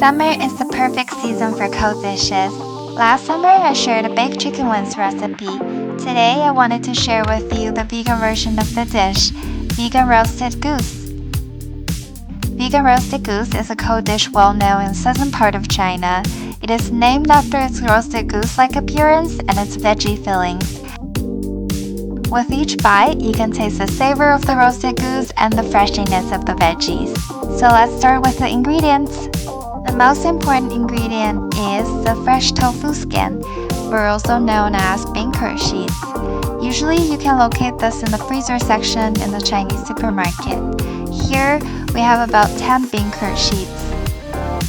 Summer is the perfect season for cold dishes. Last summer, I shared a baked chicken wings recipe. Today, I wanted to share with you the vegan version of the dish, vegan roasted goose. Vegan roasted goose is a cold dish well known in southern part of China. It is named after its roasted goose-like appearance and its veggie fillings. With each bite, you can taste the savor of the roasted goose and the freshiness of the veggies. So let's start with the ingredients. The most important ingredient is the fresh tofu skin, or also known as bean curd sheets. Usually you can locate this in the freezer section in the Chinese supermarket. Here, we have about 10 bean curd sheets.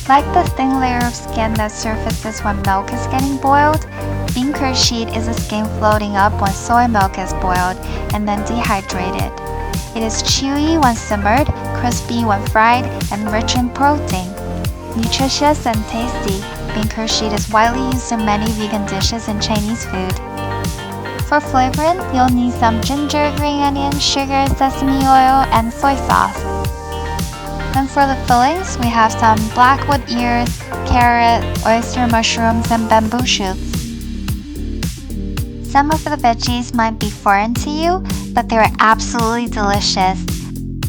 Like the thin layer of skin that surfaces when milk is getting boiled, bean curd sheet is a skin floating up when soy milk is boiled and then dehydrated. It is chewy when simmered, crispy when fried, and rich in protein. Nutritious and tasty, bean curd sheet is widely used in many vegan dishes and Chinese food. For flavoring, you'll need some ginger, green onion, sugar, sesame oil, and soy sauce. And for the fillings, we have some blackwood ears, carrot, oyster mushrooms, and bamboo shoots. Some of the veggies might be foreign to you, but they are absolutely delicious.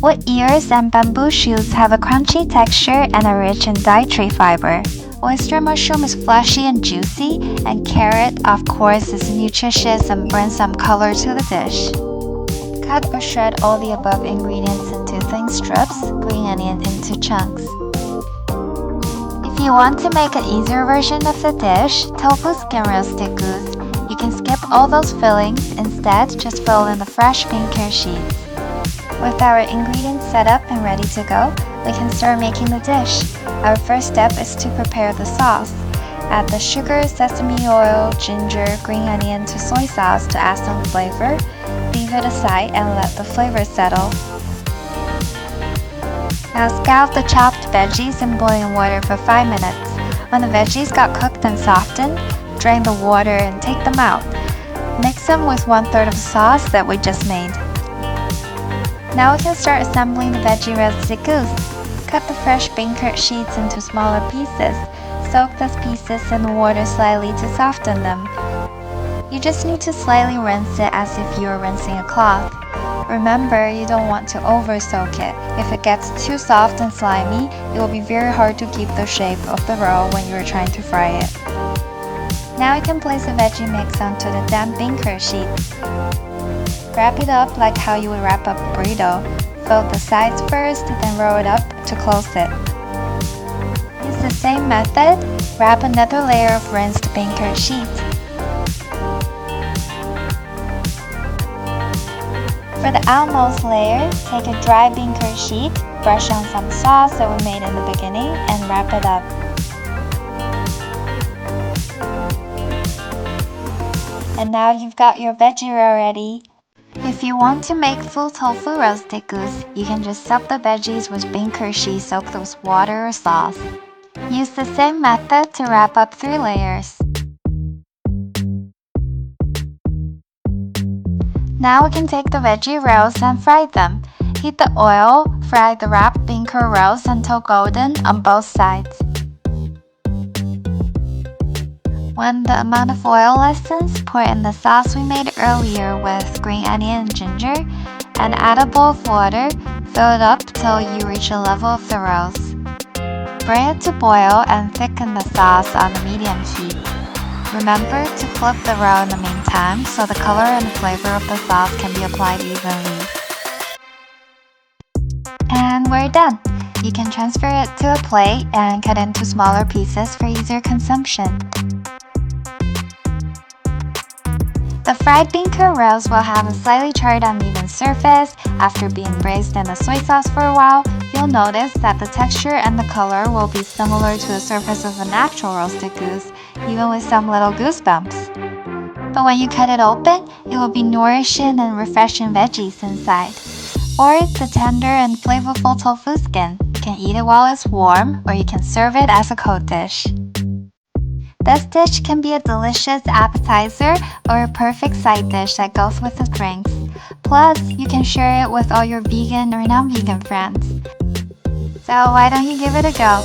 Wood ears and bamboo shoots have a crunchy texture and are rich in dietary fiber. Oyster mushroom is fleshy and juicy, and carrot, of course, is nutritious and brings some color to the dish. Cut or shred all the above ingredients into thin strips, green onion into chunks. If you want to make an easier version of the dish, tofu skin roasted goose, you can skip all those fillings, instead just fill in the fresh bean curd sheets. With our ingredients set up and ready to go, we can start making the dish. Our first step is to prepare the sauce. Add the sugar, sesame oil, ginger, green onion to soy sauce to add some flavor. Leave it aside and let the flavor settle. Now scald the chopped veggies in boiling water for 5 minutes. When the veggies got cooked and softened, drain the water and take them out. Mix them with 1/3 of the sauce that we just made. Now we can start assembling the veggie roasted goose. Cut the fresh bean curd sheets into smaller pieces. Soak those pieces in the water slightly to soften them. You just need to slightly rinse it as if you were rinsing a cloth. Remember, you don't want to over-soak it. If it gets too soft and slimy, it will be very hard to keep the shape of the roll when you are trying to fry it. Now you can place the veggie mix onto the damp bean curd sheets. Wrap it up like how you would wrap up a burrito. Fold the sides first, then roll it up to close it. Use the same method, wrap another layer of rinsed bean curd sheets. For the outermost layer, take a dry bean curd sheet, brush on some sauce that we made in the beginning, and wrap it up. And now you've got your veggie roll ready. If you want to make full tofu roasted goose, you can just soak the veggies with bean curd sheets soaked with water or sauce. Use the same method to wrap up 3 layers. Now we can take the veggie rolls and fry them. Heat the oil, fry the wrapped bean curd rolls until golden on both sides. When the amount of oil lessens, pour in the sauce we made earlier with green onion and ginger, and add a bowl of water, fill it up till you reach a level of the rolls. Bring it to boil and thicken the sauce on a medium heat. Remember to flip the roll in the meantime so the color and flavor of the sauce can be applied evenly. And we're done! You can transfer it to a plate and cut into smaller pieces for easier consumption. The fried bean curd rolls will have a slightly charred uneven surface. After being braised in the soy sauce for a while, you'll notice that the texture and the color will be similar to the surface of an actual roasted goose, even with some little goosebumps. But when you cut it open, it will be nourishing and refreshing veggies inside. Or the tender and flavorful tofu skin. You can eat it while it's warm, or you can serve it as a cold dish. This dish can be a delicious appetizer or a perfect side dish that goes with the drinks. Plus, you can share it with all your vegan or non-vegan friends. So why don't you give it a go?